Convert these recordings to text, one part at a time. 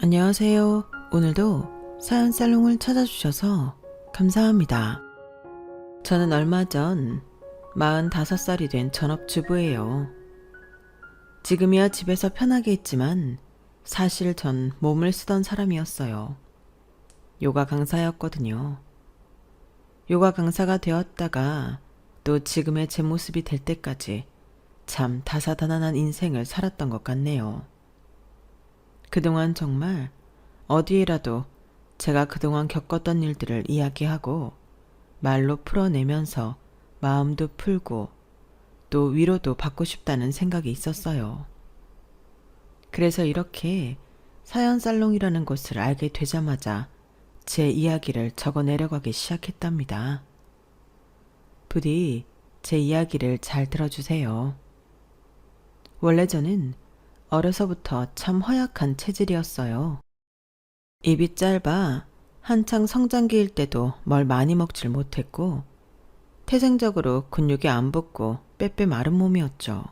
안녕하세요. 오늘도 사연 살롱을 찾아주셔서 감사합니다. 저는 얼마 전 45살이 된 전업주부예요. 지금이야 집에서 편하게 있지만 사실 전 몸을 쓰던 사람이었어요. 요가 강사였거든요. 요가 강사가 되었다가 또 지금의 제 모습이 될 때까지 참 다사다난한 인생을 살았던 것 같네요. 그동안 정말 어디에라도 제가 그동안 겪었던 일들을 이야기하고 말로 풀어내면서 마음도 풀고 또 위로도 받고 싶다는 생각이 있었어요. 그래서 이렇게 사연살롱이라는 곳을 알게 되자마자 제 이야기를 적어 내려가기 시작했답니다. 부디 제 이야기를 잘 들어주세요. 원래 저는 어려서부터 참 허약한 체질이었어요. 입이 짧아 한창 성장기일 때도 뭘 많이 먹질 못했고 태생적으로 근육이 안 붙고 빼빼 마른 몸이었죠.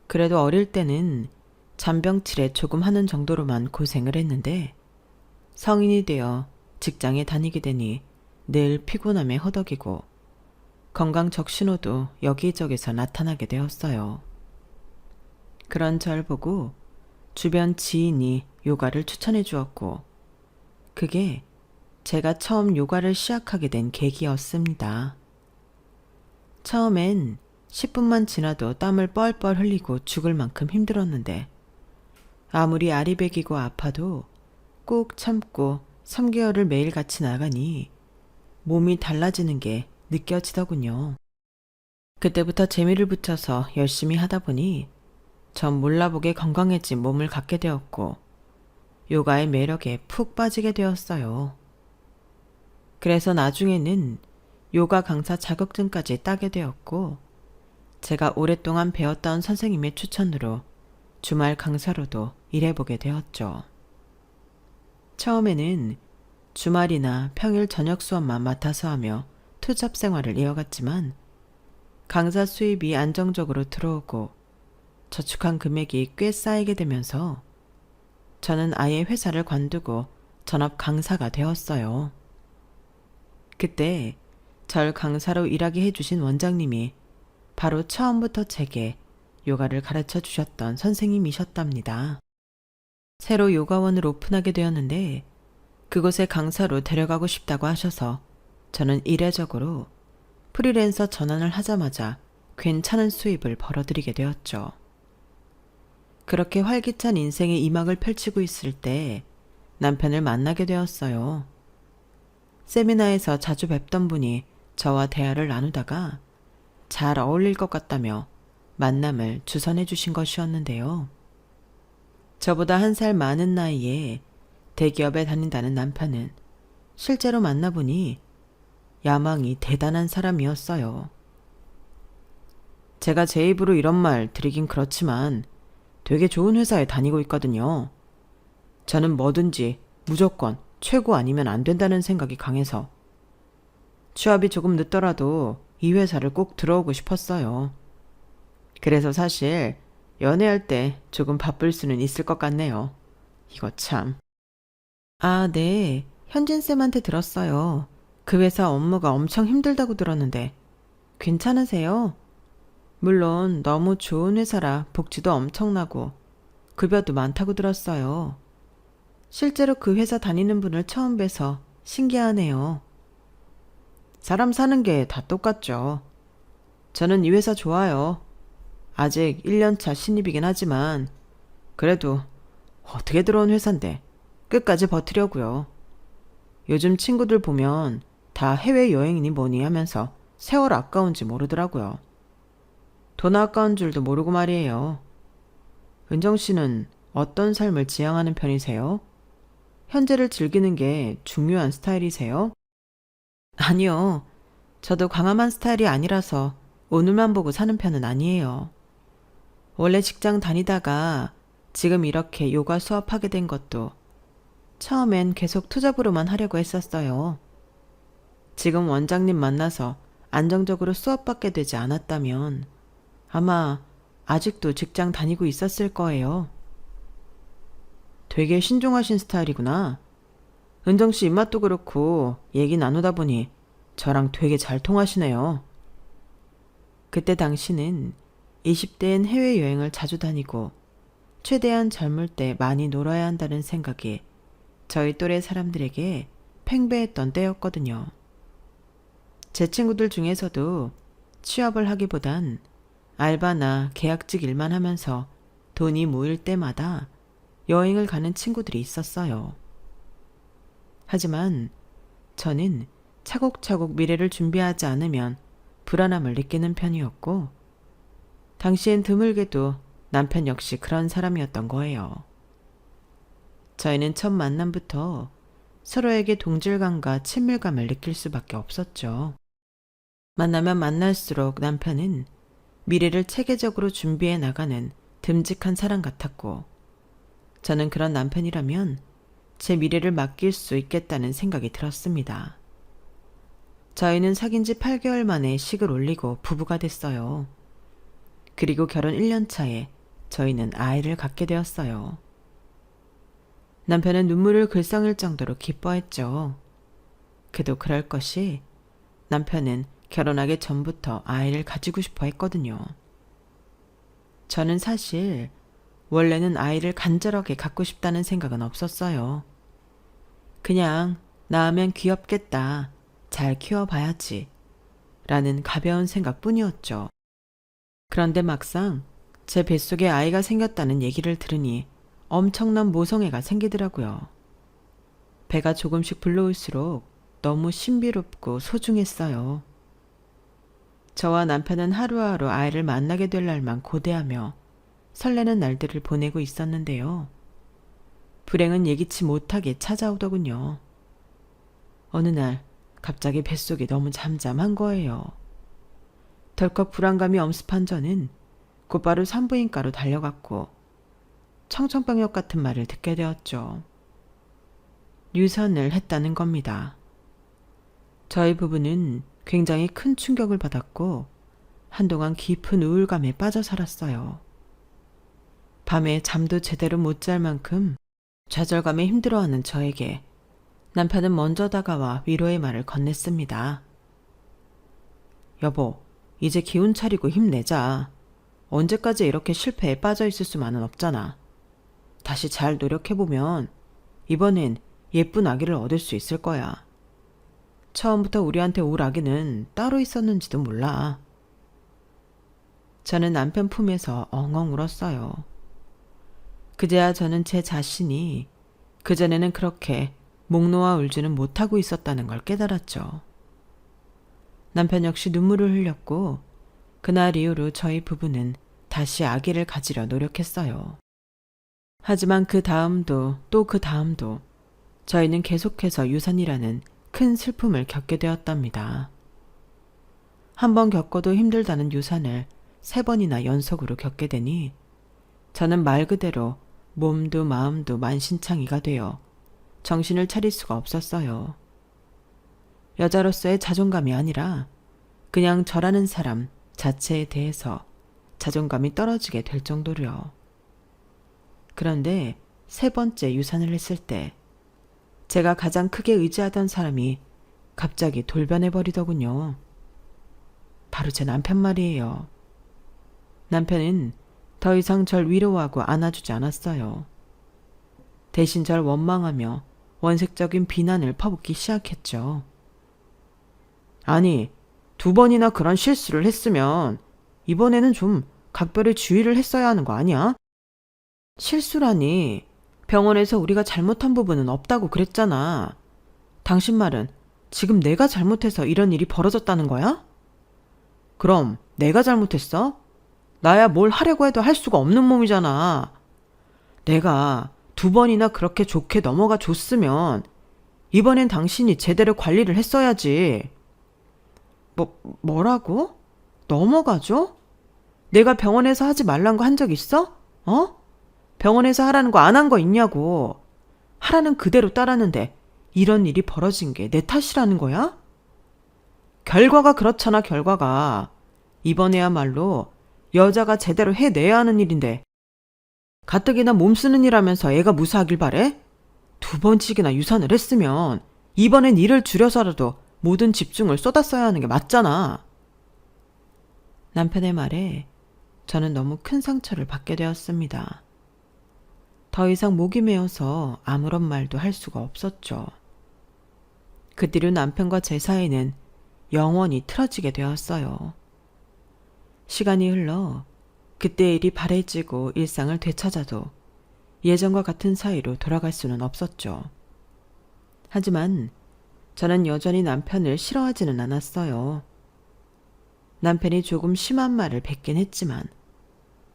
그래도 어릴 때는 잔병치레 조금 하는 정도로만 고생을 했는데 성인이 되어 직장에 다니게 되니 늘 피곤함에 허덕이고 건강 적신호도 여기저기서 나타나게 되었어요. 그런 절 보고 주변 지인이 요가를 추천해 주었고 그게 제가 처음 요가를 시작하게 된 계기였습니다. 처음엔 10분만 지나도 땀을 뻘뻘 흘리고 죽을 만큼 힘들었는데 아무리 아리백이고 아파도 꾹 참고 3개월을 매일같이 나가니 몸이 달라지는 게 느껴지더군요. 그때부터 재미를 붙여서 열심히 하다 보니 전 몰라보게 건강해진 몸을 갖게 되었고 요가의 매력에 푹 빠지게 되었어요. 그래서 나중에는 요가 강사 자격증까지 따게 되었고 제가 오랫동안 배웠던 선생님의 추천으로 주말 강사로도 일해보게 되었죠. 처음에는 주말이나 평일 저녁 수업만 맡아서 하며 투잡 생활을 이어갔지만 강사 수입이 안정적으로 들어오고 저축한 금액이 꽤 쌓이게 되면서 저는 아예 회사를 관두고 전업 강사가 되었어요. 그때 절 강사로 일하게 해주신 원장님이 바로 처음부터 제게 요가를 가르쳐 주셨던 선생님이셨답니다. 새로 요가원을 오픈하게 되었는데 그곳에 강사로 데려가고 싶다고 하셔서 저는 이례적으로 프리랜서 전환을 하자마자 괜찮은 수입을 벌어들이게 되었죠. 그렇게 활기찬 인생의 이막을 펼치고 있을 때 남편을 만나게 되었어요. 세미나에서 자주 뵙던 분이 저와 대화를 나누다가 잘 어울릴 것 같다며 만남을 주선해 주신 것이었는데요. 저보다 1살 많은 나이에 대기업에 다닌다는 남편은 실제로 만나보니 야망이 대단한 사람이었어요. 제가 제 입으로 이런 말 드리긴 그렇지만 되게 좋은 회사에 다니고 있거든요. 저는 뭐든지 무조건 최고 아니면 안 된다는 생각이 강해서 취업이 조금 늦더라도 이 회사를 꼭 들어오고 싶었어요. 그래서 사실 연애할 때 조금 바쁠 수는 있을 것 같네요. 이거 참. 아, 네. 현진쌤한테 들었어요. 그 회사 업무가 엄청 힘들다고 들었는데 괜찮으세요? 물론 너무 좋은 회사라 복지도 엄청나고 급여도 많다고 들었어요. 실제로 그 회사 다니는 분을 처음 뵈서 신기하네요. 사람 사는 게 다 똑같죠. 저는 이 회사 좋아요. 아직 1년차 신입이긴 하지만 그래도 어떻게 들어온 회사인데 끝까지 버티려고요. 요즘 친구들 보면 다 해외여행이니 뭐니 하면서 세월 아까운지 모르더라고요. 돈 아까운 줄도 모르고 말이에요. 은정 씨는 어떤 삶을 지향하는 편이세요? 현재를 즐기는 게 중요한 스타일이세요? 아니요. 저도 광활한 스타일이 아니라서 오늘만 보고 사는 편은 아니에요. 원래 직장 다니다가 지금 이렇게 요가 수업하게 된 것도 처음엔 계속 투잡으로만 하려고 했었어요. 지금 원장님 만나서 안정적으로 수업받게 되지 않았다면 아마 아직도 직장 다니고 있었을 거예요. 되게 신중하신 스타일이구나. 은정씨 입맛도 그렇고 얘기 나누다 보니 저랑 되게 잘 통하시네요. 그때 당시는 20대엔 해외여행을 자주 다니고 최대한 젊을 때 많이 놀아야 한다는 생각이 저희 또래 사람들에게 팽배했던 때였거든요. 제 친구들 중에서도 취업을 하기보단 알바나 계약직 일만 하면서 돈이 모일 때마다 여행을 가는 친구들이 있었어요. 하지만 저는 차곡차곡 미래를 준비하지 않으면 불안함을 느끼는 편이었고, 당시엔 드물게도 남편 역시 그런 사람이었던 거예요. 저희는 첫 만남부터 서로에게 동질감과 친밀감을 느낄 수밖에 없었죠. 만나면 만날수록 남편은 미래를 체계적으로 준비해 나가는 듬직한 사람 같았고, 저는 그런 남편이라면 제 미래를 맡길 수 있겠다는 생각이 들었습니다. 저희는 사귄 지 8개월 만에 식을 올리고 부부가 됐어요. 그리고 결혼 1년 차에 저희는 아이를 갖게 되었어요. 남편은 눈물을 글썽일 정도로 기뻐했죠. 그도 그럴 것이 남편은 결혼하기 전부터 아이를 가지고 싶어 했거든요. 저는 사실 원래는 아이를 간절하게 갖고 싶다는 생각은 없었어요. 그냥 낳으면 귀엽겠다, 잘 키워봐야지 라는 가벼운 생각뿐이었죠. 그런데 막상 제 뱃속에 아이가 생겼다는 얘기를 들으니 엄청난 모성애가 생기더라고요. 배가 조금씩 불러올수록 너무 신비롭고 소중했어요. 저와 남편은 하루하루 아이를 만나게 될 날만 고대하며 설레는 날들을 보내고 있었는데요. 불행은 예기치 못하게 찾아오더군요. 어느 날 갑자기 뱃속이 너무 잠잠한 거예요. 덜컥 불안감이 엄습한 저는 곧바로 산부인과로 달려갔고 청천벽력 같은 말을 듣게 되었죠. 유산을 했다는 겁니다. 저희 부부는 굉장히 큰 충격을 받았고 한동안 깊은 우울감에 빠져 살았어요. 밤에 잠도 제대로 못 잘 만큼 좌절감에 힘들어하는 저에게 남편은 먼저 다가와 위로의 말을 건넸습니다. 여보, 이제 기운 차리고 힘내자. 언제까지 이렇게 실패에 빠져 있을 수만은 없잖아. 다시 잘 노력해보면 이번엔 예쁜 아기를 얻을 수 있을 거야. 처음부터 우리한테 올 아기는 따로 있었는지도 몰라. 저는 남편 품에서 엉엉 울었어요. 그제야 저는 제 자신이 그전에는 그렇게 목 놓아 울지는 못하고 있었다는 걸 깨달았죠. 남편 역시 눈물을 흘렸고 그날 이후로 저희 부부는 다시 아기를 가지려 노력했어요. 하지만 그 다음도 또 그 다음도 저희는 계속해서 유산이라는 큰 슬픔을 겪게 되었답니다. 한 번 겪어도 힘들다는 유산을 3번이나 연속으로 겪게 되니 저는 말 그대로 몸도 마음도 만신창이가 되어 정신을 차릴 수가 없었어요. 여자로서의 자존감이 아니라 그냥 저라는 사람 자체에 대해서 자존감이 떨어지게 될 정도로요. 그런데 3번째 유산을 했을 때 제가 가장 크게 의지하던 사람이 갑자기 돌변해 버리더군요. 바로 제 남편 말이에요. 남편은 더 이상 절 위로하고 안아주지 않았어요. 대신 절 원망하며 원색적인 비난을 퍼붓기 시작했죠. 아니, 2번이나 그런 실수를 했으면 이번에는 좀 각별히 주의를 했어야 하는 거 아니야? 실수라니, 병원에서 우리가 잘못한 부분은 없다고 그랬잖아. 당신 말은 지금 내가 잘못해서 이런 일이 벌어졌다는 거야? 그럼 내가 잘못했어? 나야 뭘 하려고 해도 할 수가 없는 몸이잖아. 내가 2번이나 그렇게 좋게 넘어가 줬으면 이번엔 당신이 제대로 관리를 했어야지. 뭐라고? 넘어가줘? 내가 병원에서 하지 말란 거 한 적 있어? 병원에서 하라는 거 안 한 거 있냐고. 하라는 그대로 따랐는데 이런 일이 벌어진 게 내 탓이라는 거야? 결과가 그렇잖아, 결과가. 이번에야말로 여자가 제대로 해내야 하는 일인데 가뜩이나 몸 쓰는 일 하면서 애가 무사하길 바래? 2번씩이나 유산을 했으면 이번엔 일을 줄여서라도 모든 집중을 쏟았어야 하는 게 맞잖아. 남편의 말에 저는 너무 큰 상처를 받게 되었습니다. 더 이상 목이 메어서 아무런 말도 할 수가 없었죠. 그 뒤로 남편과 제 사이는 영원히 틀어지게 되었어요. 시간이 흘러 그때의 일이 바래지고 일상을 되찾아도 예전과 같은 사이로 돌아갈 수는 없었죠. 하지만 저는 여전히 남편을 싫어하지는 않았어요. 남편이 조금 심한 말을 뱉긴 했지만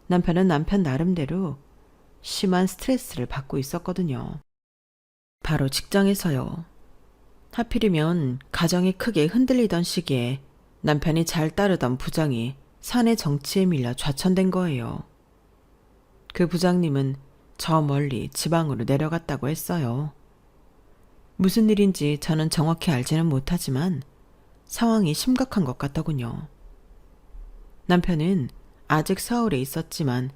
남편은 남편 나름대로 심한 스트레스를 받고 있었거든요. 바로 직장에서요. 하필이면 가정이 크게 흔들리던 시기에 남편이 잘 따르던 부장이 사내 정치에 밀려 좌천된 거예요. 그 부장님은 저 멀리 지방으로 내려갔다고 했어요. 무슨 일인지 저는 정확히 알지는 못하지만 상황이 심각한 것 같더군요. 남편은 아직 서울에 있었지만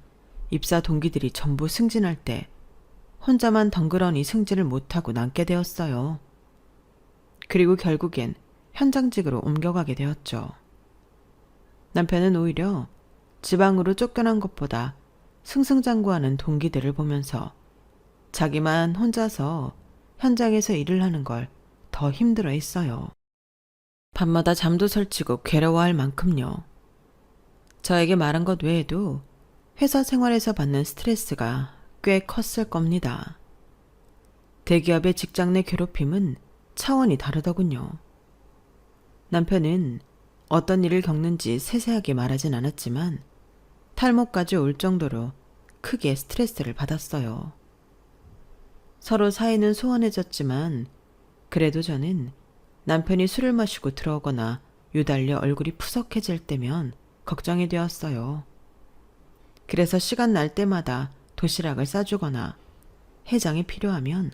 입사 동기들이 전부 승진할 때 혼자만 덩그러니 승진을 못하고 남게 되었어요. 그리고 결국엔 현장직으로 옮겨가게 되었죠. 남편은 오히려 지방으로 쫓겨난 것보다 승승장구하는 동기들을 보면서 자기만 혼자서 현장에서 일을 하는 걸 더 힘들어 했어요. 밤마다 잠도 설치고 괴로워할 만큼요. 저에게 말한 것 외에도 회사 생활에서 받는 스트레스가 꽤 컸을 겁니다. 대기업의 직장 내 괴롭힘은 차원이 다르더군요. 남편은 어떤 일을 겪는지 세세하게 말하진 않았지만 탈모까지 올 정도로 크게 스트레스를 받았어요. 서로 사이는 소원해졌지만 그래도 저는 남편이 술을 마시고 들어오거나 유달리 얼굴이 푸석해질 때면 걱정이 되었어요. 그래서 시간 날 때마다 도시락을 싸주거나 해장이 필요하면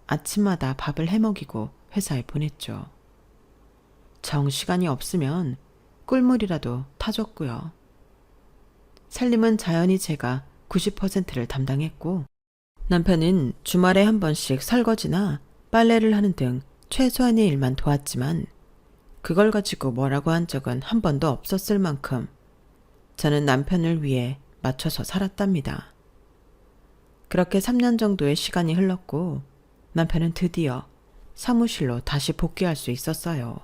아침마다 밥을 해먹이고 회사에 보냈죠. 정 시간이 없으면 꿀물이라도 타줬고요. 살림은 자연히 제가 90%를 담당했고 남편은 주말에 한 번씩 설거지나 빨래를 하는 등 최소한의 일만 도왔지만 그걸 가지고 뭐라고 한 적은 한 번도 없었을 만큼 저는 남편을 위해 맞춰서 살았답니다. 그렇게 3년 정도의 시간이 흘렀고 남편은 드디어 사무실로 다시 복귀할 수 있었어요.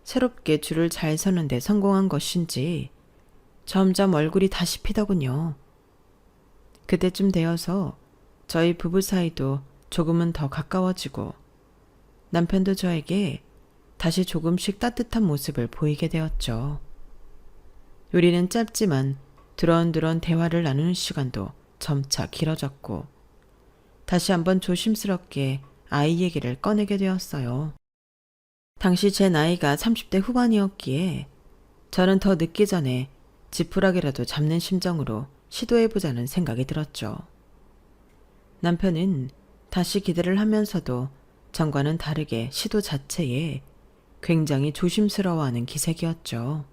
새롭게 줄을 잘 서는데 성공한 것인지 점점 얼굴이 다시 피더군요. 그때쯤 되어서 저희 부부 사이도 조금은 더 가까워지고 남편도 저에게 다시 조금씩 따뜻한 모습을 보이게 되었죠. 우리는 짧지만 두런두런 대화를 나누는 시간도 점차 길어졌고 다시 한번 조심스럽게 아이 얘기를 꺼내게 되었어요. 당시 제 나이가 30대 후반이었기에 저는 더 늦기 전에 지푸라기라도 잡는 심정으로 시도해보자는 생각이 들었죠. 남편은 다시 기대를 하면서도 전과는 다르게 시도 자체에 굉장히 조심스러워하는 기색이었죠.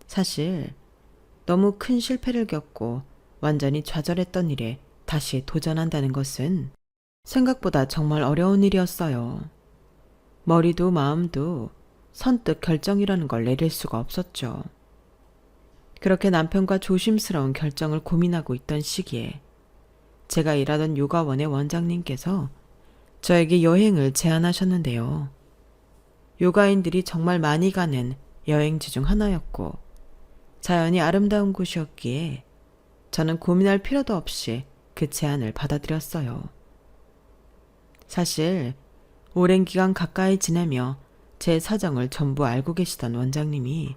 사실 너무 큰 실패를 겪고 완전히 좌절했던 일에 다시 도전한다는 것은 생각보다 정말 어려운 일이었어요. 머리도 마음도 선뜻 결정이라는 걸 내릴 수가 없었죠. 그렇게 남편과 조심스러운 결정을 고민하고 있던 시기에 제가 일하던 요가원의 원장님께서 저에게 여행을 제안하셨는데요. 요가인들이 정말 많이 가는 여행지 중 하나였고 자연이 아름다운 곳이었기에 저는 고민할 필요도 없이 그 제안을 받아들였어요. 사실 오랜 기간 가까이 지내며 제 사정을 전부 알고 계시던 원장님이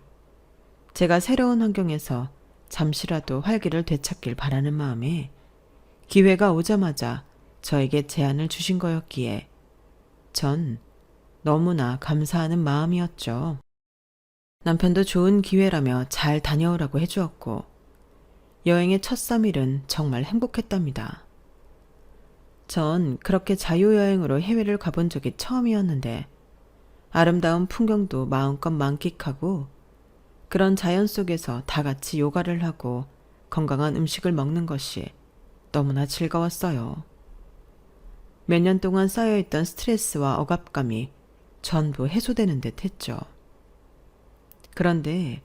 제가 새로운 환경에서 잠시라도 활기를 되찾길 바라는 마음에 기회가 오자마자 저에게 제안을 주신 거였기에 전 너무나 감사하는 마음이었죠. 남편도 좋은 기회라며 잘 다녀오라고 해주었고 여행의 첫 3일은 정말 행복했답니다. 전 그렇게 자유여행으로 해외를 가본 적이 처음이었는데 아름다운 풍경도 마음껏 만끽하고 그런 자연 속에서 다 같이 요가를 하고 건강한 음식을 먹는 것이 너무나 즐거웠어요. 몇 년 동안 쌓여있던 스트레스와 억압감이 전부 해소되는 듯 했죠. 그런데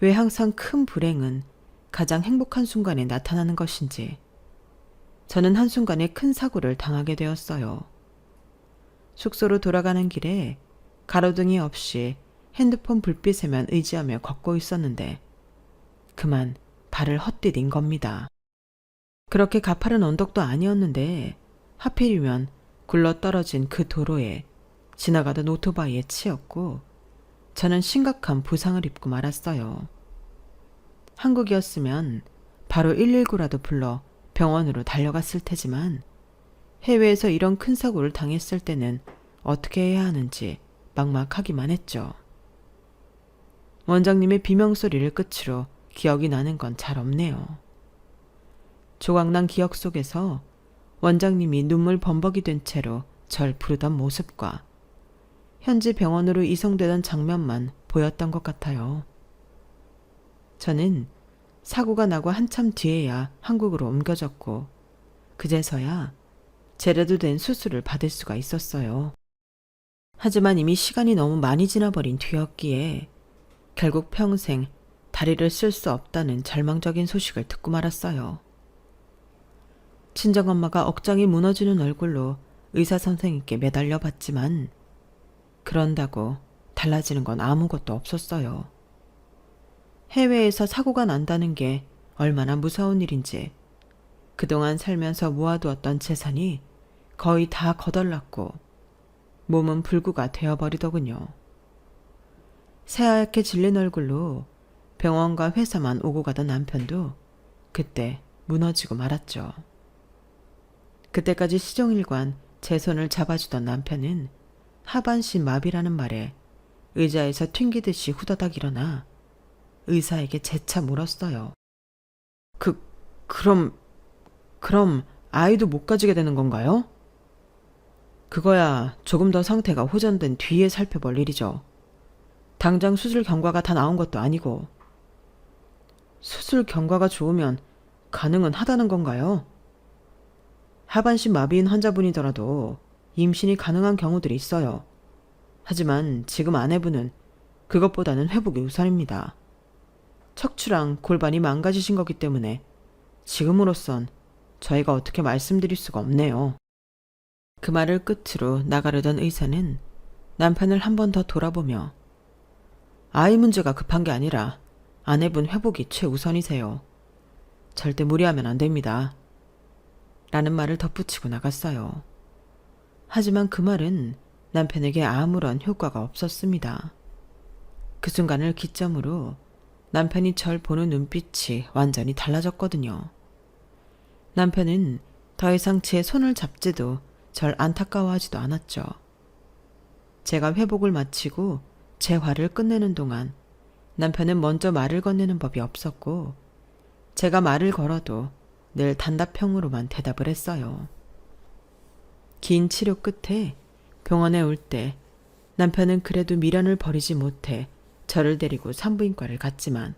왜 항상 큰 불행은 가장 행복한 순간에 나타나는 것인지 저는 한순간에 큰 사고를 당하게 되었어요. 숙소로 돌아가는 길에 가로등이 없이 핸드폰 불빛에만 의지하며 걷고 있었는데 그만 발을 헛디딘 겁니다. 그렇게 가파른 언덕도 아니었는데 하필이면 굴러떨어진 그 도로에 지나가던 오토바이에 치였고 저는 심각한 부상을 입고 말았어요. 한국이었으면 바로 119라도 불러 병원으로 달려갔을 테지만 해외에서 이런 큰 사고를 당했을 때는 어떻게 해야 하는지 막막하기만 했죠. 원장님의 비명소리를 끝으로 기억이 나는 건 잘 없네요. 조각난 기억 속에서 원장님이 눈물 범벅이 된 채로 절 부르던 모습과 현지 병원으로 이송되던 장면만 보였던 것 같아요. 저는 사고가 나고 한참 뒤에야 한국으로 옮겨졌고 그제서야 제대로 된 수술을 받을 수가 있었어요. 하지만 이미 시간이 너무 많이 지나버린 뒤였기에 결국 평생 다리를 쓸 수 없다는 절망적인 소식을 듣고 말았어요. 친정엄마가 억장이 무너지는 얼굴로 의사 선생님께 매달려 봤지만 그런다고 달라지는 건 아무것도 없었어요. 해외에서 사고가 난다는 게 얼마나 무서운 일인지 그동안 살면서 모아두었던 재산이 거의 다 거덜났고 몸은 불구가 되어버리더군요. 새하얗게 질린 얼굴로 병원과 회사만 오고 가던 남편도 그때 무너지고 말았죠. 그때까지 시종일관 제 손을 잡아주던 남편은 하반신 마비라는 말에 의자에서 튕기듯이 후다닥 일어나 의사에게 재차 물었어요. 그럼 아이도 못 가지게 되는 건가요? 그거야 조금 더 상태가 호전된 뒤에 살펴볼 일이죠. 당장 수술 경과가 다 나온 것도 아니고. 수술 경과가 좋으면 가능은 하다는 건가요? 하반신 마비인 환자분이더라도 임신이 가능한 경우들이 있어요. 하지만 지금 아내분은 그것보다는 회복이 우선입니다. 척추랑 골반이 망가지신 거기 때문에 지금으로선 저희가 어떻게 말씀드릴 수가 없네요. 그 말을 끝으로 나가려던 의사는 남편을 한 번 더 돌아보며 아이 문제가 급한 게 아니라 아내분 회복이 최우선이세요. 절대 무리하면 안 됩니다. 라는 말을 덧붙이고 나갔어요. 하지만 그 말은 남편에게 아무런 효과가 없었습니다. 그 순간을 기점으로 남편이 절 보는 눈빛이 완전히 달라졌거든요. 남편은 더 이상 제 손을 잡지도 절 안타까워하지도 않았죠. 제가 회복을 마치고 제 화를 끝내는 동안 남편은 먼저 말을 건네는 법이 없었고 제가 말을 걸어도 늘 단답형으로만 대답을 했어요. 긴 치료 끝에 병원에 올 때 남편은 그래도 미련을 버리지 못해 저를 데리고 산부인과를 갔지만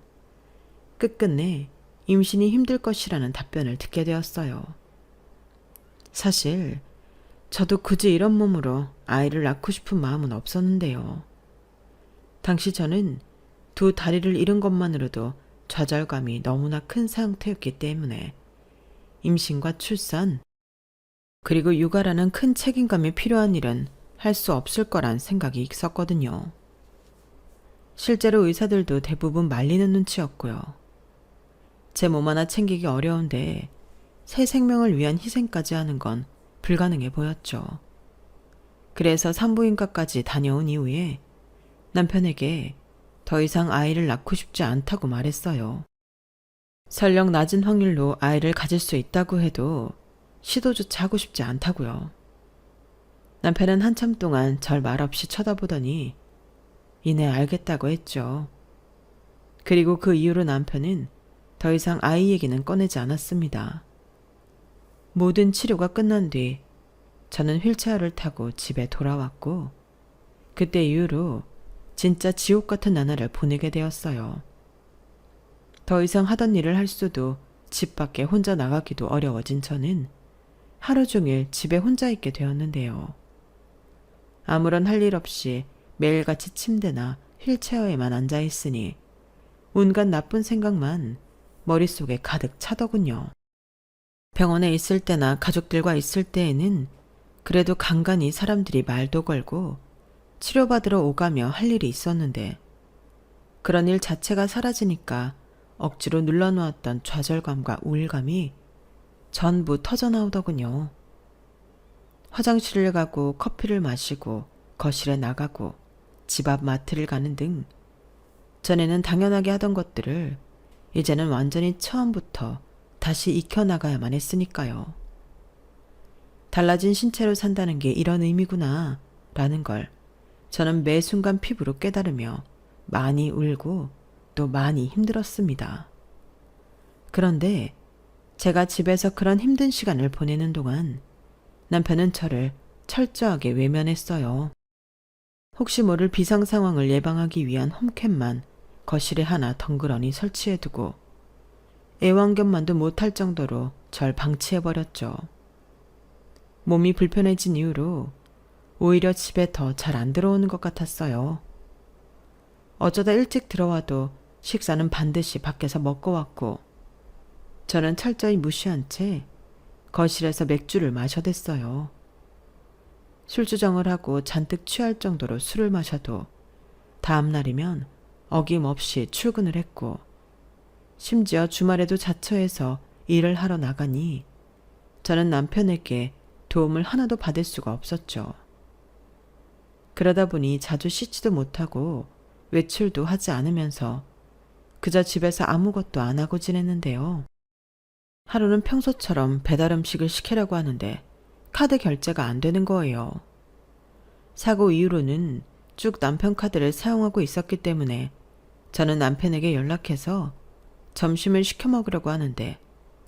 끝끝내 임신이 힘들 것이라는 답변을 듣게 되었어요. 사실 저도 굳이 이런 몸으로 아이를 낳고 싶은 마음은 없었는데요. 당시 저는 두 다리를 잃은 것만으로도 좌절감이 너무나 큰 상태였기 때문에 임신과 출산 그리고 육아라는 큰 책임감이 필요한 일은 할 수 없을 거란 생각이 있었거든요. 실제로 의사들도 대부분 말리는 눈치였고요. 제 몸 하나 챙기기 어려운데 새 생명을 위한 희생까지 하는 건 불가능해 보였죠. 그래서 산부인과까지 다녀온 이후에 남편에게 더 이상 아이를 낳고 싶지 않다고 말했어요. 설령 낮은 확률로 아이를 가질 수 있다고 해도 시도조차 하고 싶지 않다고요. 남편은 한참 동안 절 말없이 쳐다보더니 이내 알겠다고 했죠. 그리고 그 이후로 남편은 더 이상 아이 얘기는 꺼내지 않았습니다. 모든 치료가 끝난 뒤 저는 휠체어를 타고 집에 돌아왔고 그때 이후로 진짜 지옥 같은 나날을 보내게 되었어요. 더 이상 하던 일을 할 수도 집 밖에 혼자 나가기도 어려워진 저는 하루 종일 집에 혼자 있게 되었는데요. 아무런 할 일 없이 매일같이 침대나 휠체어에만 앉아 있으니 온갖 나쁜 생각만 머릿속에 가득 차더군요. 병원에 있을 때나 가족들과 있을 때에는 그래도 간간히 사람들이 말도 걸고 치료받으러 오가며 할 일이 있었는데 그런 일 자체가 사라지니까 억지로 눌러놓았던 좌절감과 우울감이 전부 터져나오더군요. 화장실을 가고 커피를 마시고 거실에 나가고 집 앞 마트를 가는 등 전에는 당연하게 하던 것들을 이제는 완전히 처음부터 다시 익혀나가야만 했으니까요. 달라진 신체로 산다는 게 이런 의미구나 라는 걸 저는 매 순간 피부로 깨달으며 많이 울고 또 많이 힘들었습니다. 그런데 제가 집에서 그런 힘든 시간을 보내는 동안 남편은 저를 철저하게 외면했어요. 혹시 모를 비상 상황을 예방하기 위한 홈캠만 거실에 하나 덩그러니 설치해두고 애완견만도 못할 정도로 절 방치해버렸죠. 몸이 불편해진 이후로 오히려 집에 더 잘 안 들어오는 것 같았어요. 어쩌다 일찍 들어와도 식사는 반드시 밖에서 먹고 왔고 저는 철저히 무시한 채 거실에서 맥주를 마셔댔어요. 술주정을 하고 잔뜩 취할 정도로 술을 마셔도 다음 날이면 어김없이 출근을 했고 심지어 주말에도 자처해서 일을 하러 나가니 저는 남편에게 도움을 하나도 받을 수가 없었죠. 그러다 보니 자주 씻지도 못하고 외출도 하지 않으면서 그저 집에서 아무것도 안 하고 지냈는데요. 하루는 평소처럼 배달 음식을 시키려고 하는데 카드 결제가 안 되는 거예요. 사고 이후로는 쭉 남편 카드를 사용하고 있었기 때문에 저는 남편에게 연락해서 점심을 시켜 먹으려고 하는데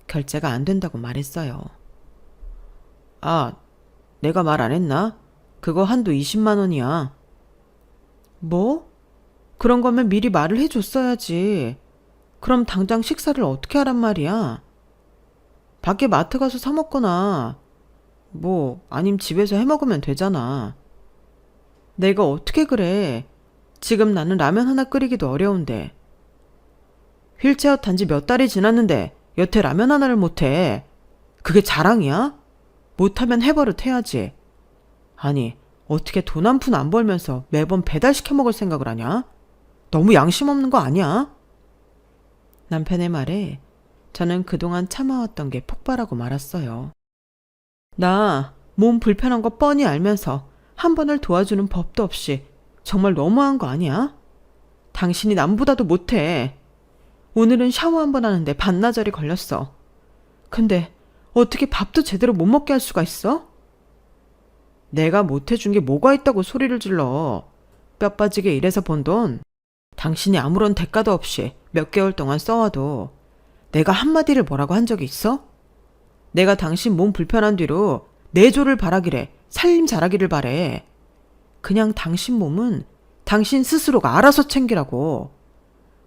결제가 안 된다고 말했어요. 아, 내가 말 안 했나? 그거 한도 20만 원이야. 뭐? 그런 거면 미리 말을 해줬어야지. 그럼 당장 식사를 어떻게 하란 말이야? 밖에 마트 가서 사 먹거나 아님 집에서 해 먹으면 되잖아. 내가 어떻게 그래. 지금 나는 라면 하나 끓이기도 어려운데. 휠체어 탄 지 몇 달이 지났는데 여태 라면 하나를 못해. 그게 자랑이야? 못하면 해버릇 해야지. 아니, 어떻게 돈 한 푼 안 벌면서 매번 배달시켜 먹을 생각을 하냐? 너무 양심 없는 거 아니야? 남편의 말에 저는 그동안 참아왔던 게 폭발하고 말았어요. 나 몸 불편한 거 뻔히 알면서 한 번을 도와주는 법도 없이 정말 너무한 거 아니야? 당신이 남보다도 못해. 오늘은 샤워 한 번 하는데 반나절이 걸렸어. 근데 어떻게 밥도 제대로 못 먹게 할 수가 있어? 내가 못해준 게 뭐가 있다고 소리를 질러. 뼈 빠지게 일해서 번 돈 당신이 아무런 대가도 없이 몇 개월 동안 써와도 내가 한마디를 뭐라고 한 적이 있어? 내가 당신 몸 불편한 뒤로 내조를 바라기래 살림 잘하기를 바래. 그냥 당신 몸은 당신 스스로가 알아서 챙기라고.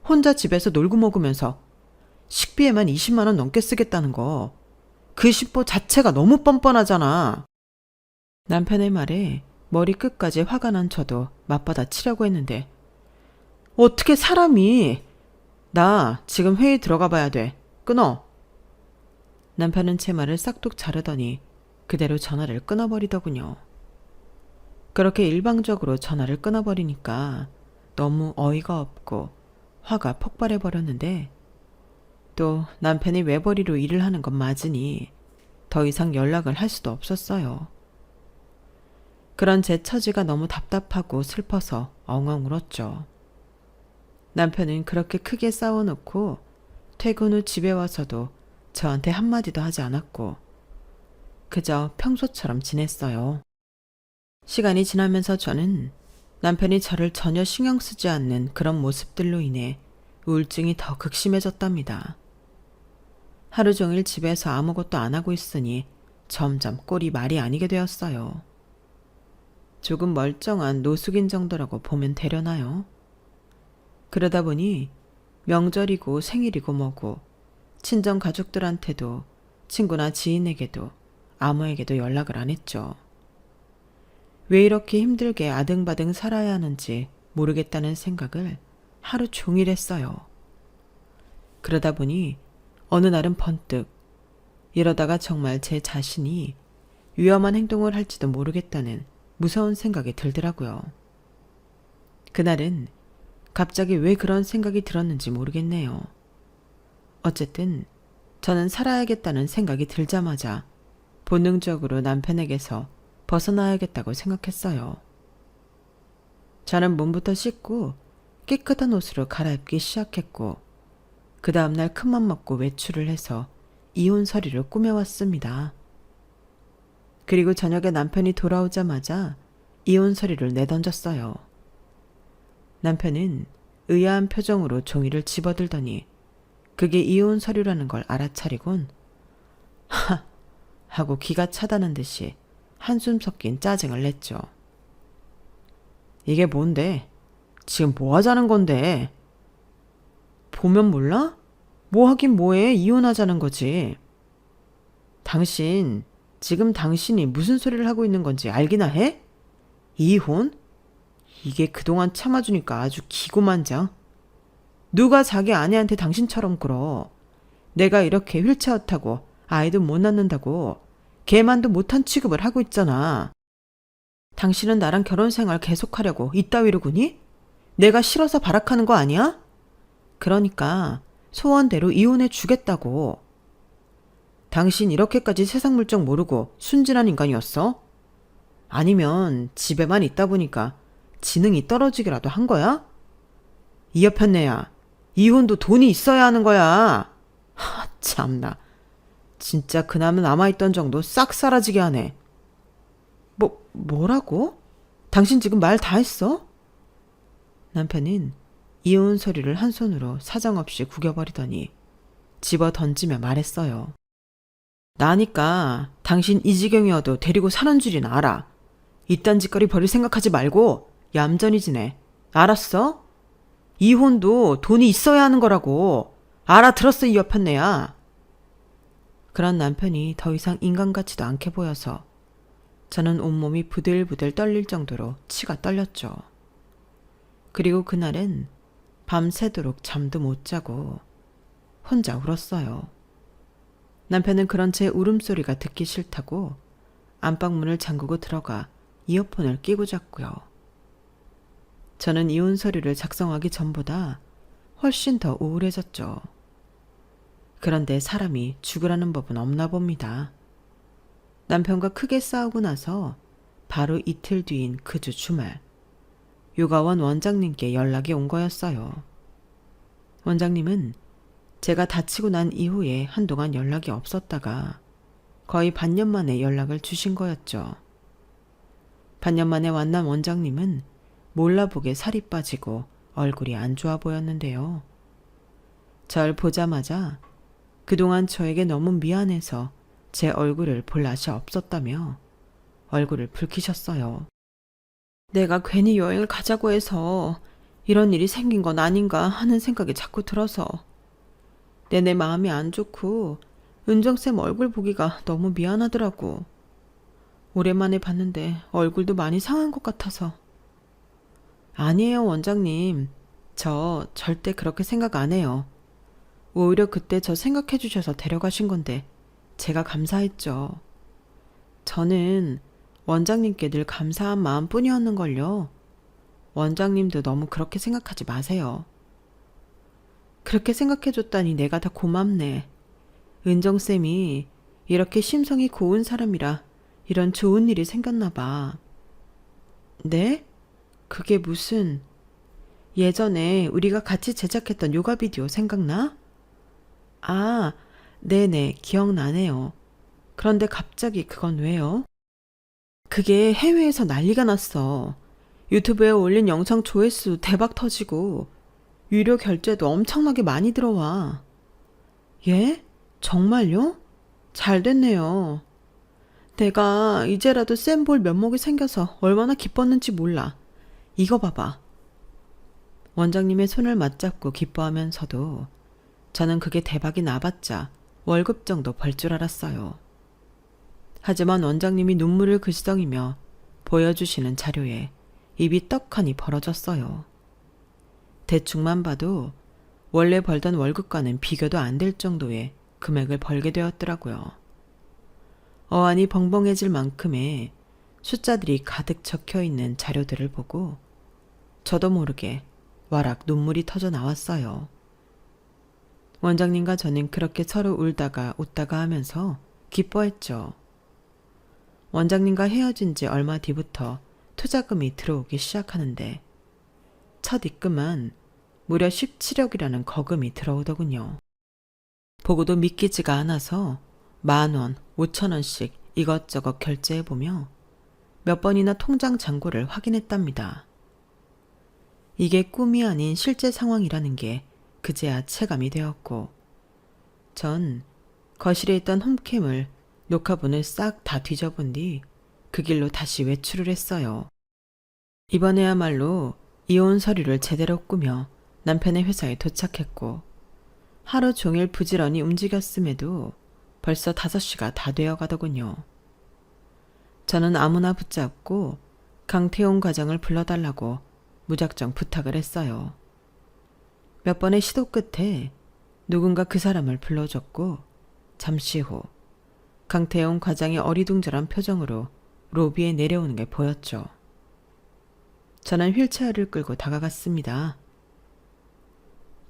혼자 집에서 놀고 먹으면서 식비에만 20만 원 넘게 쓰겠다는 거. 그 심보 자체가 너무 뻔뻔하잖아. 남편의 말에 머리 끝까지 화가 난 저도 맞받아치려고 했는데 어떻게 사람이. 나 지금 회의 들어가 봐야 돼. 끊어. 남편은 제 말을 싹둑 자르더니 그대로 전화를 끊어버리더군요. 그렇게 일방적으로 전화를 끊어버리니까 너무 어이가 없고 화가 폭발해버렸는데 또 남편이 외벌이로 일을 하는 건 맞으니 더 이상 연락을 할 수도 없었어요. 그런 제 처지가 너무 답답하고 슬퍼서 엉엉 울었죠. 남편은 그렇게 크게 싸워놓고 퇴근 후 집에 와서도 저한테 한마디도 하지 않았고 그저 평소처럼 지냈어요. 시간이 지나면서 저는 남편이 저를 전혀 신경 쓰지 않는 그런 모습들로 인해 우울증이 더 극심해졌답니다. 하루 종일 집에서 아무것도 안 하고 있으니 점점 꼴이 말이 아니게 되었어요. 조금 멀쩡한 노숙인 정도라고 보면 되려나요? 그러다 보니 명절이고 생일이고 뭐고 친정 가족들한테도 친구나 지인에게도 아무에게도 연락을 안 했죠. 왜 이렇게 힘들게 아등바등 살아야 하는지 모르겠다는 생각을 하루 종일 했어요. 그러다 보니 어느 날은 번뜩 이러다가 정말 제 자신이 위험한 행동을 할지도 모르겠다는 무서운 생각이 들더라고요. 그날은 갑자기 왜 그런 생각이 들었는지 모르겠네요. 어쨌든 저는 살아야겠다는 생각이 들자마자 본능적으로 남편에게서 벗어나야겠다고 생각했어요. 저는 몸부터 씻고 깨끗한 옷으로 갈아입기 시작했고 그 다음날 큰맘 먹고 외출을 해서 이혼 서류를 꾸며왔습니다. 그리고 저녁에 남편이 돌아오자마자 이혼 서류를 내던졌어요. 남편은 의아한 표정으로 종이를 집어들더니 그게 이혼 서류라는 걸 알아차리곤 하! 하고 기가 차다는 듯이 한숨 섞인 짜증을 냈죠. 이게 뭔데? 지금 뭐 하자는 건데? 보면 몰라? 뭐 하긴 뭐해? 이혼하자는 거지. 당신, 지금 당신이 무슨 소리를 하고 있는 건지 알기나 해? 이혼? 이게 그동안 참아주니까 아주 기고만장. 누가 자기 아내한테 당신처럼 굴어. 내가 이렇게 휠체어 타고 아이도 못 낳는다고 걔만도 못한 취급을 하고 있잖아. 당신은 나랑 결혼 생활 계속하려고 이따위로 구니? 내가 싫어서 발악하는 거 아니야? 그러니까 소원대로 이혼해 주겠다고. 당신 이렇게까지 세상 물정 모르고 순진한 인간이었어? 아니면 집에만 있다 보니까 지능이 떨어지기라도 한 거야? 이 여편네야, 이혼도 돈이 있어야 하는 거야. 하, 참나. 진짜 그남은 남아있던 정도 싹 사라지게 하네. 뭐라고? 당신 지금 말 다 했어? 남편은 이혼 서류를 한 손으로 사정없이 구겨버리더니 집어 던지며 말했어요. 나니까 당신 이 지경이어도 데리고 사는 줄이나 알아. 이딴 짓거리 버릴 생각하지 말고 얌전히 지내. 알았어? 이혼도 돈이 있어야 하는 거라고. 알아들었어, 이 여편네야. 그런 남편이 더 이상 인간 같지도 않게 보여서 저는 온몸이 부들부들 떨릴 정도로 치가 떨렸죠. 그리고 그날은 밤새도록 잠도 못 자고 혼자 울었어요. 남편은 그런 제 울음소리가 듣기 싫다고 안방문을 잠그고 들어가 이어폰을 끼고 잤고요. 저는 이혼 서류를 작성하기 전보다 훨씬 더 우울해졌죠. 그런데 사람이 죽으라는 법은 없나 봅니다. 남편과 크게 싸우고 나서 바로 이틀 뒤인 그 주 주말, 요가원 원장님께 연락이 온 거였어요. 원장님은 제가 다치고 난 이후에 한동안 연락이 없었다가 거의 반년 만에 연락을 주신 거였죠. 반년 만에 만난 원장님은 몰라보게 살이 빠지고 얼굴이 안 좋아 보였는데요. 절 보자마자 그동안 저에게 너무 미안해서 제 얼굴을 볼 낯이 없었다며 얼굴을 붉히셨어요. 내가 괜히 여행을 가자고 해서 이런 일이 생긴 건 아닌가 하는 생각이 자꾸 들어서 내내 마음이 안 좋고 은정쌤 얼굴 보기가 너무 미안하더라고. 오랜만에 봤는데 얼굴도 많이 상한 것 같아서. 아니에요, 원장님. 저 절대 그렇게 생각 안 해요. 오히려 그때 저 생각해 주셔서 데려가신 건데 제가 감사했죠. 저는 원장님께 늘 감사한 마음뿐이었는걸요. 원장님도 너무 그렇게 생각하지 마세요. 그렇게 생각해줬다니 내가 다 고맙네. 은정쌤이 이렇게 심성이 고운 사람이라 이런 좋은 일이 생겼나 봐. 네? 그게 무슨... 예전에 우리가 같이 제작했던 요가 비디오 생각나? 아, 네네, 기억나네요. 그런데 갑자기 그건 왜요? 그게 해외에서 난리가 났어. 유튜브에 올린 영상 조회수 대박 터지고 유료 결제도 엄청나게 많이 들어와. 예? 정말요? 잘 됐네요. 내가 이제라도 쌤 볼 면목이 생겨서 얼마나 기뻤는지 몰라. 이거 봐봐. 원장님의 손을 맞잡고 기뻐하면서도 저는 그게 대박이 나봤자 월급 정도 벌 줄 알았어요. 하지만 원장님이 눈물을 글썽이며 보여주시는 자료에 입이 떡하니 벌어졌어요. 대충만 봐도 원래 벌던 월급과는 비교도 안 될 정도의 금액을 벌게 되었더라고요. 어안이 벙벙해질 만큼의 숫자들이 가득 적혀 있는 자료들을 보고 저도 모르게 와락 눈물이 터져 나왔어요. 원장님과 저는 그렇게 서로 울다가 웃다가 하면서 기뻐했죠. 원장님과 헤어진 지 얼마 뒤부터 투자금이 들어오기 시작하는데 첫 입금은 무려 17억이라는 거금이 들어오더군요. 보고도 믿기지가 않아서 10,000원, 5,000원씩 이것저것 결제해보며 몇 번이나 통장 잔고를 확인했답니다. 이게 꿈이 아닌 실제 상황이라는 게 그제야 체감이 되었고 전 거실에 있던 홈캠을 녹화본을 싹 다 뒤져본 뒤 그 길로 다시 외출을 했어요. 이번에야말로 이혼 서류를 제대로 꾸며 남편의 회사에 도착했고 하루 종일 부지런히 움직였음에도 벌써 5시가 다 되어 가더군요. 저는 아무나 붙잡고 강태용 과장을 불러달라고 무작정 부탁을 했어요. 몇 번의 시도 끝에 누군가 그 사람을 불러줬고 잠시 후 강태용 과장이 어리둥절한 표정으로 로비에 내려오는 게 보였죠. 저는 휠체어를 끌고 다가갔습니다.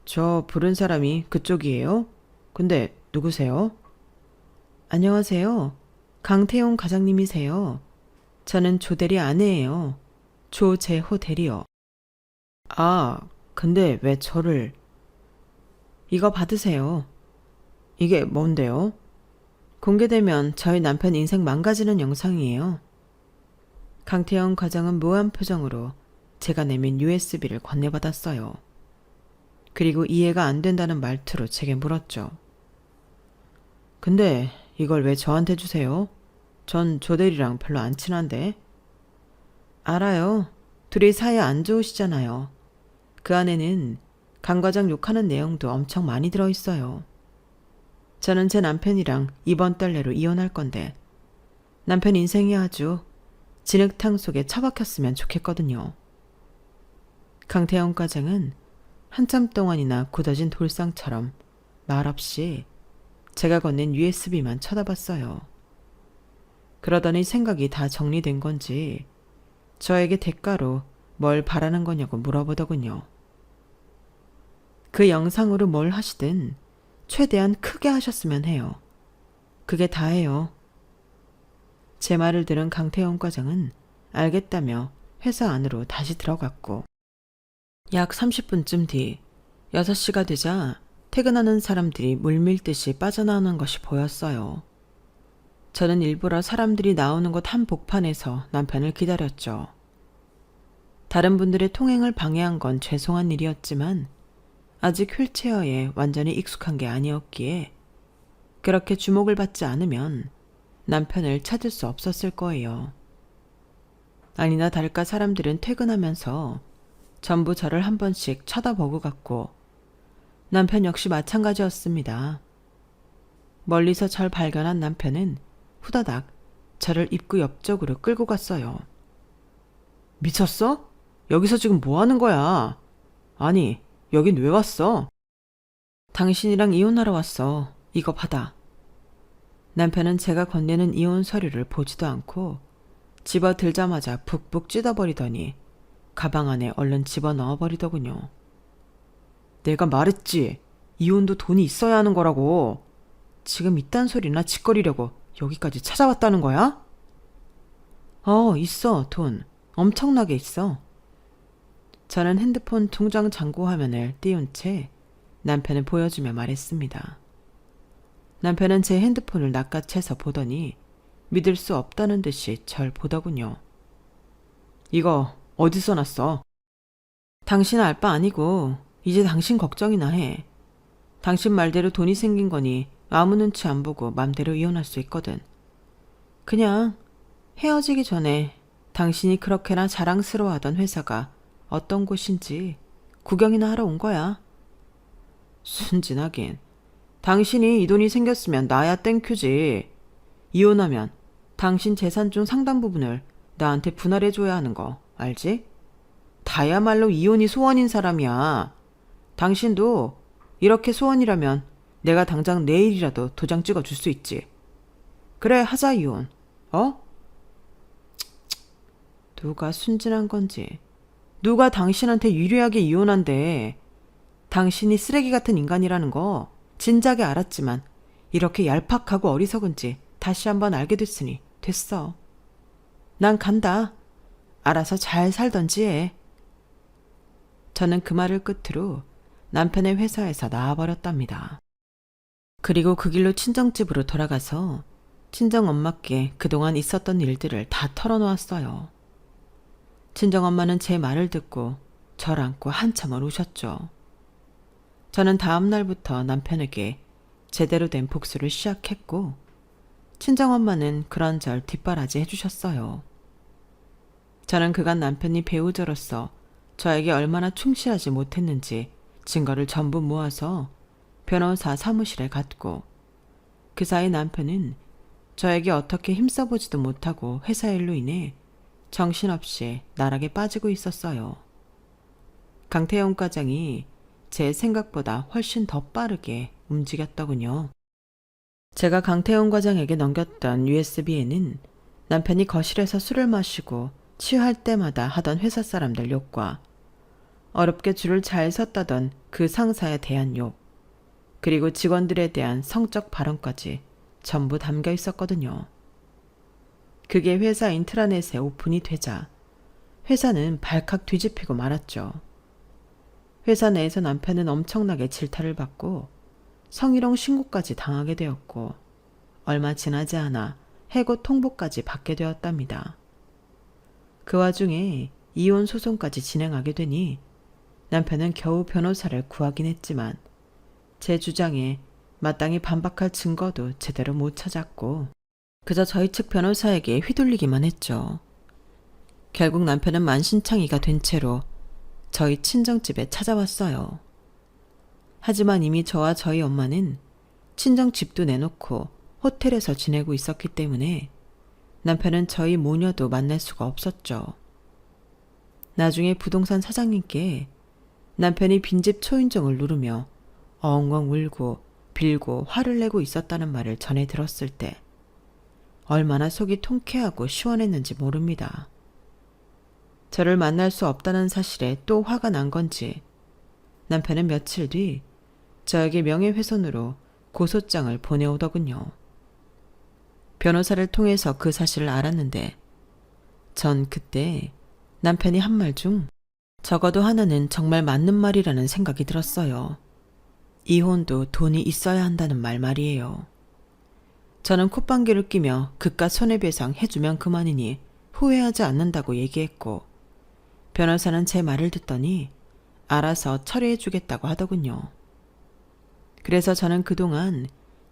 저 부른 사람이 그쪽이에요? 근데 누구세요? 안녕하세요. 강태용 과장님이세요. 저는 조 대리 아내예요. 조재호 대리요. 아, 근데 왜 저를... 이거 받으세요. 이게 뭔데요? 공개되면 저희 남편 인생 망가지는 영상이에요. 강태영 과장은 묘한 표정으로 제가 내민 USB를 건네받았어요. 그리고 이해가 안 된다는 말투로 제게 물었죠. 근데 이걸 왜 저한테 주세요? 전 조대리랑 별로 안 친한데. 알아요. 둘이 사이 안 좋으시잖아요. 그 안에는 강 과장 욕하는 내용도 엄청 많이 들어있어요. 저는 제 남편이랑 이번 달 내로 이혼할 건데 남편 인생이 아주 진흙탕 속에 처박혔으면 좋겠거든요. 강태영 과장은 한참 동안이나 굳어진 돌상처럼 말없이 제가 건넨 USB만 쳐다봤어요. 그러더니 생각이 다 정리된 건지 저에게 대가로 뭘 바라는 거냐고 물어보더군요. 그 영상으로 뭘 하시든 최대한 크게 하셨으면 해요. 그게 다예요. 제 말을 들은 강태영 과장은 알겠다며 회사 안으로 다시 들어갔고 약 30분쯤 뒤 6시가 되자 퇴근하는 사람들이 물밀듯이 빠져나오는 것이 보였어요. 저는 일부러 사람들이 나오는 곳 한복판에서 남편을 기다렸죠. 다른 분들의 통행을 방해한 건 죄송한 일이었지만 아직 휠체어에 완전히 익숙한 게 아니었기에 그렇게 주목을 받지 않으면 남편을 찾을 수 없었을 거예요. 아니나 다를까 사람들은 퇴근하면서 전부 저를 한 번씩 쳐다보고 갔고 남편 역시 마찬가지였습니다. 멀리서 절 발견한 남편은 후다닥 저를 입구 옆쪽으로 끌고 갔어요. 미쳤어? 여기서 지금 뭐 하는 거야? 아니, 여긴 왜 왔어? 당신이랑 이혼하러 왔어. 이거 받아. 남편은 제가 건네는 이혼 서류를 보지도 않고 집어 들자마자 푹푹 찢어버리더니 가방 안에 얼른 집어넣어 버리더군요. 내가 말했지. 이혼도 돈이 있어야 하는 거라고. 지금 이딴 소리나 짓거리려고 여기까지 찾아왔다는 거야? 있어, 돈. 엄청나게 있어. 저는 핸드폰 통장 잔고 화면을 띄운 채 남편을 보여주며 말했습니다. 남편은 제 핸드폰을 낚아채서 보더니 믿을 수 없다는 듯이 절 보더군요. 이거 어디서 났어? 당신 알 바 아니고 이제 당신 걱정이나 해. 당신 말대로 돈이 생긴 거니 아무 눈치 안 보고 맘대로 이혼할 수 있거든. 그냥 헤어지기 전에 당신이 그렇게나 자랑스러워하던 회사가 어떤 곳인지 구경이나 하러 온 거야. 순진하긴. 당신이 이 돈이 생겼으면 나야 땡큐지. 이혼하면 당신 재산 중 상당 부분을 나한테 분할해줘야 하는 거 알지? 다야말로 이혼이 소원인 사람이야. 당신도 이렇게 소원이라면 내가 당장 내일이라도 도장 찍어줄 수 있지. 그래, 하자 이혼. 어? 누가 순진한 건지. 누가 당신한테 유리하게 이혼한대. 당신이 쓰레기 같은 인간이라는 거 진작에 알았지만 이렇게 얄팍하고 어리석은지 다시 한번 알게 됐으니 됐어. 난 간다. 알아서 잘 살던지 해. 저는 그 말을 끝으로 남편의 회사에서 나와버렸답니다. 그리고 그 길로 친정집으로 돌아가서 친정엄마께 그동안 있었던 일들을 다 털어놓았어요. 친정엄마는 제 말을 듣고 절 안고 한참을 우셨죠. 저는 다음 날부터 남편에게 제대로 된 복수를 시작했고 친정엄마는 그런절 뒷바라지 해주셨어요. 저는 그간 남편이 배우자로서 저에게 얼마나 충실하지 못했는지 증거를 전부 모아서 변호사 사무실에 갔고 그 사이 남편은 저에게 어떻게 힘써보지도 못하고 회사 일로 인해 정신없이 나락에 빠지고 있었어요. 강태영 과장이 제 생각보다 훨씬 더 빠르게 움직였더군요. 제가 강태영 과장에게 넘겼던 USB에는 남편이 거실에서 술을 마시고 취할 때마다 하던 회사 사람들 욕과 어렵게 줄을 잘 섰다던 그 상사에 대한 욕, 그리고 직원들에 대한 성적 발언까지 전부 담겨 있었거든요. 그게 회사 인트라넷에 오픈이 되자 회사는 발칵 뒤집히고 말았죠. 회사 내에서 남편은 엄청나게 질타를 받고 성희롱 신고까지 당하게 되었고 얼마 지나지 않아 해고 통보까지 받게 되었답니다. 그 와중에 이혼 소송까지 진행하게 되니 남편은 겨우 변호사를 구하긴 했지만 제 주장에 마땅히 반박할 증거도 제대로 못 찾았고 그저 저희 측 변호사에게 휘둘리기만 했죠. 결국 남편은 만신창이가 된 채로 저희 친정집에 찾아왔어요. 하지만 이미 저와 저희 엄마는 친정집도 내놓고 호텔에서 지내고 있었기 때문에 남편은 저희 모녀도 만날 수가 없었죠. 나중에 부동산 사장님께 남편이 빈집 초인종을 누르며 엉엉 울고 빌고 화를 내고 있었다는 말을 전해 들었을 때 얼마나 속이 통쾌하고 시원했는지 모릅니다. 저를 만날 수 없다는 사실에 또 화가 난 건지 남편은 며칠 뒤 저에게 명예훼손으로 고소장을 보내오더군요. 변호사를 통해서 그 사실을 알았는데 전 그때 남편이 한 말 중 적어도 하나는 정말 맞는 말이라는 생각이 들었어요. 이혼도 돈이 있어야 한다는 말 말이에요. 저는 콧방귀를 끼며 그깟 손해배상 해주면 그만이니 후회하지 않는다고 얘기했고 변호사는 제 말을 듣더니 알아서 처리해주겠다고 하더군요. 그래서 저는 그동안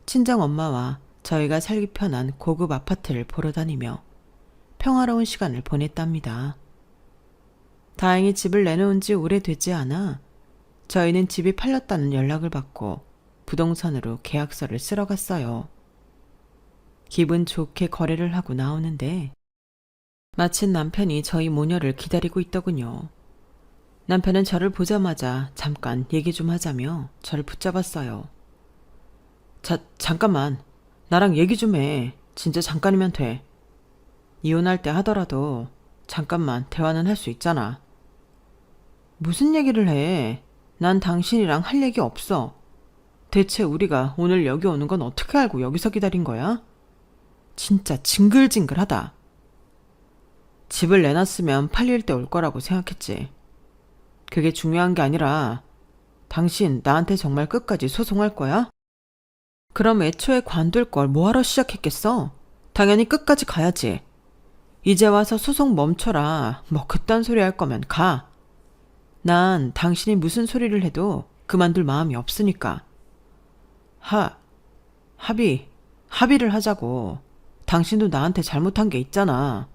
친정엄마와 저희가 살기 편한 고급 아파트를 보러 다니며 평화로운 시간을 보냈답니다. 다행히 집을 내놓은 지 오래되지 않아 저희는 집이 팔렸다는 연락을 받고 부동산으로 계약서를 쓰러 갔어요. 기분 좋게 거래를 하고 나오는데 마침 남편이 저희 모녀를 기다리고 있더군요. 남편은 저를 보자마자 잠깐 얘기 좀 하자며 저를 붙잡았어요. 잠깐만. 나랑 얘기 좀 해. 진짜 잠깐이면 돼. 이혼할 때 하더라도 잠깐만 대화는 할 수 있잖아. 무슨 얘기를 해? 난 당신이랑 할 얘기 없어. 대체 우리가 오늘 여기 오는 건 어떻게 알고 여기서 기다린 거야? 진짜 징글징글하다. 집을 내놨으면 팔릴 때 올 거라고 생각했지. 그게 중요한 게 아니라 당신 나한테 정말 끝까지 소송할 거야? 그럼 애초에 관둘 걸 뭐하러 시작했겠어? 당연히 끝까지 가야지. 이제 와서 소송 멈춰라. 뭐 그딴 소리 할 거면 가. 난 당신이 무슨 소리를 해도 그만둘 마음이 없으니까. 합의를 하자고. 당신도 나한테 잘못한 게 있잖아.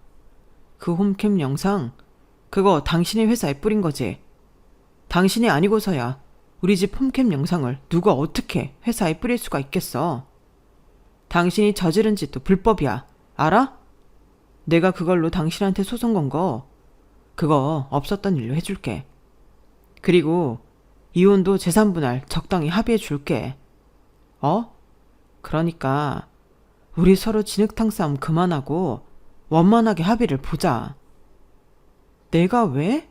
그 홈캠 영상, 그거 당신이 회사에 뿌린 거지. 당신이 아니고서야 우리 집 홈캠 영상을 누가 어떻게 회사에 뿌릴 수가 있겠어. 당신이 저지른 짓도 불법이야. 알아? 내가 그걸로 당신한테 소송 건 거 그거 없었던 일로 해줄게. 그리고 이혼도 재산 분할 적당히 합의해 줄게. 그러니까 우리 서로 진흙탕 싸움 그만하고 원만하게 합의를 보자. 내가 왜?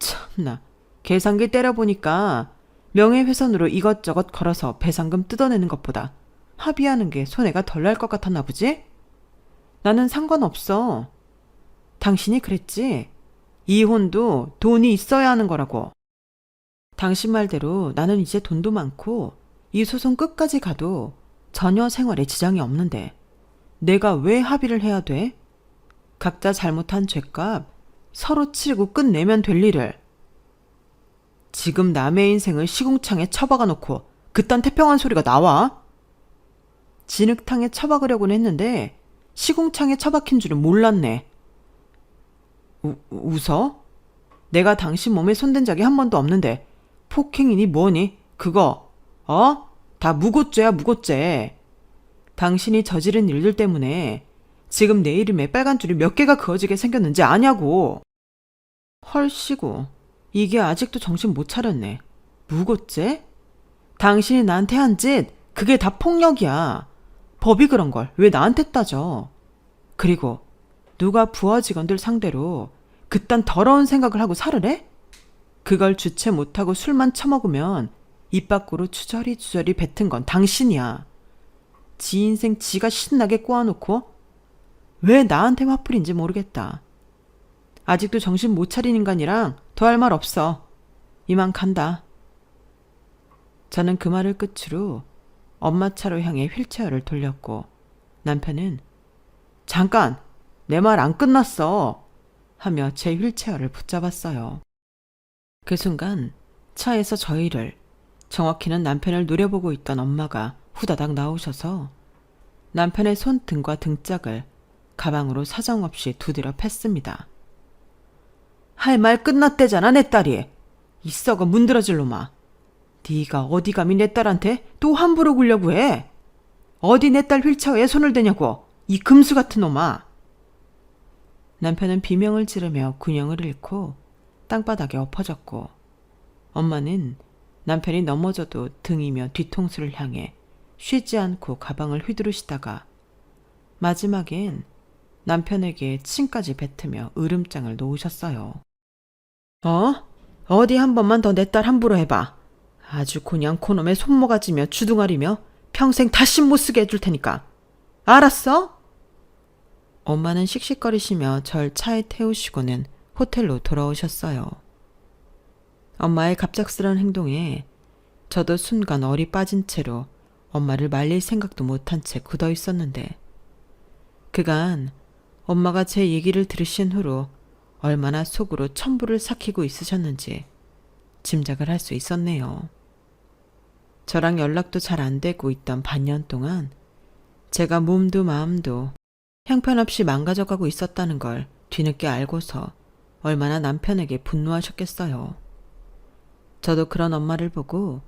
참나, 계산기 때려보니까 명예훼손으로 이것저것 걸어서 배상금 뜯어내는 것보다 합의하는 게 손해가 덜 날 것 같았나 보지? 나는 상관없어. 당신이 그랬지? 이혼도 돈이 있어야 하는 거라고. 당신 말대로 나는 이제 돈도 많고 이 소송 끝까지 가도 전혀 생활에 지장이 없는데 내가 왜 합의를 해야 돼? 각자 잘못한 죄값 서로 치르고 끝내면 될 일을. 지금 남의 인생을 시궁창에 처박아 놓고 그딴 태평한 소리가 나와? 진흙탕에 처박으려고는 했는데 시궁창에 처박힌 줄은 몰랐네. 웃어? 내가 당신 몸에 손댄 적이 한 번도 없는데 폭행이니 뭐니? 그거 다 무고죄야, 무고죄. 당신이 저지른 일들 때문에 지금 내 이름에 빨간 줄이 몇 개가 그어지게 생겼는지 아냐고. 헐씨고, 이게 아직도 정신 못 차렸네. 무고죄? 당신이 나한테 한 짓 그게 다 폭력이야. 법이 그런 걸 왜 나한테 따져. 그리고 누가 부하 직원들 상대로 그딴 더러운 생각을 하고 살을 해? 그걸 주체 못하고 술만 처먹으면 입 밖으로 주저리 뱉은 건 당신이야. 지 인생 지가 신나게 꼬아놓고 왜 나한테 화풀인지 모르겠다. 아직도 정신 못 차린 인간이랑 더 할 말 없어. 이만 간다. 저는 그 말을 끝으로 엄마 차로 향해 휠체어를 돌렸고 남편은 잠깐! 내 말 안 끝났어! 하며 제 휠체어를 붙잡았어요. 그 순간 차에서 저희를, 정확히는 남편을 노려보고 있던 엄마가 후다닥 나오셔서 남편의 손등과 등짝을 가방으로 사정없이 두드려 팼습니다. 할 말 끝났대잖아, 내 딸이. 이 썩어 문드러질 놈아. 네가 어디 감히 내 딸한테 또 함부로 굴려고 해. 어디 내 딸 휠체어에 손을 대냐고, 이 금수 같은 놈아. 남편은 비명을 지르며 균형을 잃고 땅바닥에 엎어졌고 엄마는 남편이 넘어져도 등이며 뒤통수를 향해 쉬지 않고 가방을 휘두르시다가 마지막엔 남편에게 침까지 뱉으며 으름장을 놓으셨어요. 어디 한 번만 더 내 딸 함부로 해봐. 아주 그냥 그놈의 손모가지며 주둥아리며 평생 다시 못 쓰게 해줄 테니까. 알았어? 엄마는 씩씩거리시며 절 차에 태우시고는 호텔로 돌아오셨어요. 엄마의 갑작스러운 행동에 저도 순간 얼이 빠진 채로 엄마를 말릴 생각도 못한 채 굳어 있었는데 그간 엄마가 제 얘기를 들으신 후로 얼마나 속으로 천불을 삭히고 있으셨는지 짐작을 할 수 있었네요. 저랑 연락도 잘 안 되고 있던 반년 동안 제가 몸도 마음도 형편없이 망가져가고 있었다는 걸 뒤늦게 알고서 얼마나 남편에게 분노하셨겠어요. 저도 그런 엄마를 보고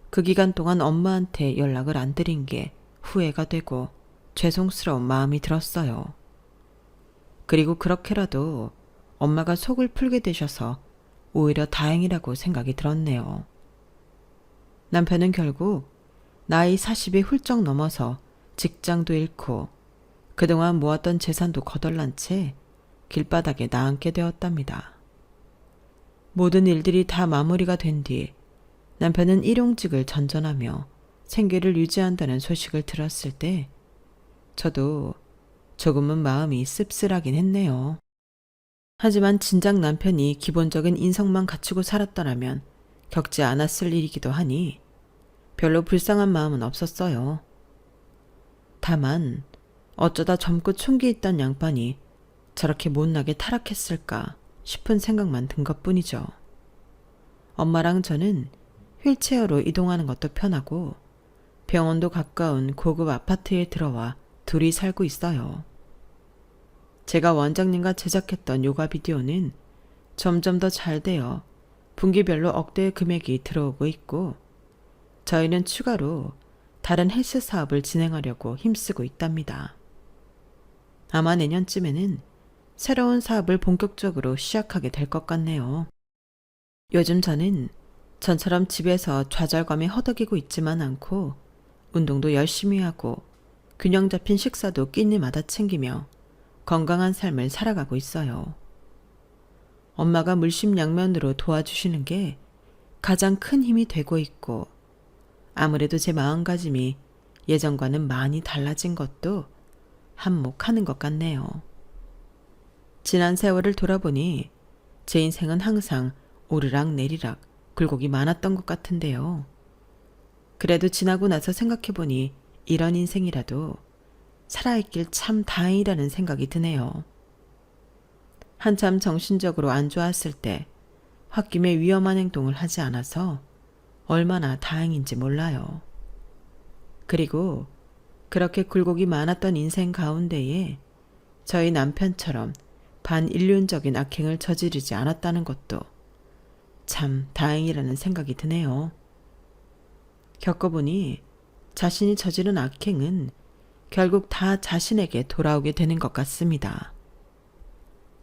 그 기간 동안 엄마한테 연락을 안 드린 게 후회가 되고 죄송스러운 마음이 들었어요. 그리고 그렇게라도 엄마가 속을 풀게 되셔서 오히려 다행이라고 생각이 들었네요. 남편은 결국 나이 40이 훌쩍 넘어서 직장도 잃고 그동안 모았던 재산도 거덜난 채 길바닥에 나앉게 되었답니다. 모든 일들이 다 마무리가 된 뒤 남편은 일용직을 전전하며 생계를 유지한다는 소식을 들었을 때 저도 조금은 마음이 씁쓸하긴 했네요. 하지만 진작 남편이 기본적인 인성만 갖추고 살았더라면 겪지 않았을 일이기도 하니 별로 불쌍한 마음은 없었어요. 다만 어쩌다 젊고 총기 있던 양반이 저렇게 못나게 타락했을까 싶은 생각만 든 것뿐이죠. 엄마랑 저는 휠체어로 이동하는 것도 편하고 병원도 가까운 고급 아파트에 들어와 둘이 살고 있어요. 제가 원장님과 제작했던 요가 비디오는 점점 더 잘 되어 분기별로 억대의 금액이 들어오고 있고 저희는 추가로 다른 헬스 사업을 진행하려고 힘쓰고 있답니다. 아마 내년쯤에는 새로운 사업을 본격적으로 시작하게 될 것 같네요. 요즘 저는 전처럼 집에서 좌절감에 허덕이고 있지만 않고 운동도 열심히 하고 균형 잡힌 식사도 끼니마다 챙기며 건강한 삶을 살아가고 있어요. 엄마가 물심양면으로 도와주시는 게 가장 큰 힘이 되고 있고 아무래도 제 마음가짐이 예전과는 많이 달라진 것도 한몫하는 것 같네요. 지난 세월을 돌아보니 제 인생은 항상 오르락 내리락 굴곡이 많았던 것 같은데요. 그래도 지나고 나서 생각해보니 이런 인생이라도 살아있길 참 다행이라는 생각이 드네요. 한참 정신적으로 안 좋았을 때 홧김에 위험한 행동을 하지 않아서 얼마나 다행인지 몰라요. 그리고 그렇게 굴곡이 많았던 인생 가운데에 저희 남편처럼 반인륜적인 악행을 저지르지 않았다는 것도 참 다행이라는 생각이 드네요. 겪어보니 자신이 저지른 악행은 결국 다 자신에게 돌아오게 되는 것 같습니다.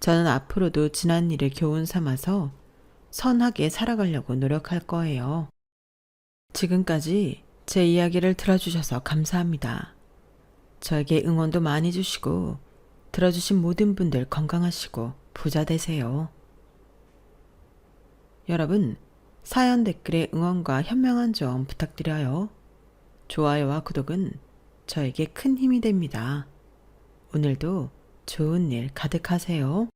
저는 앞으로도 지난 일을 교훈 삼아서 선하게 살아가려고 노력할 거예요. 지금까지 제 이야기를 들어주셔서 감사합니다. 저에게 응원도 많이 주시고 들어주신 모든 분들 건강하시고 부자 되세요. 여러분, 사연 댓글에 응원과 현명한 조언 부탁드려요. 좋아요와 구독은 저에게 큰 힘이 됩니다. 오늘도 좋은 일 가득하세요.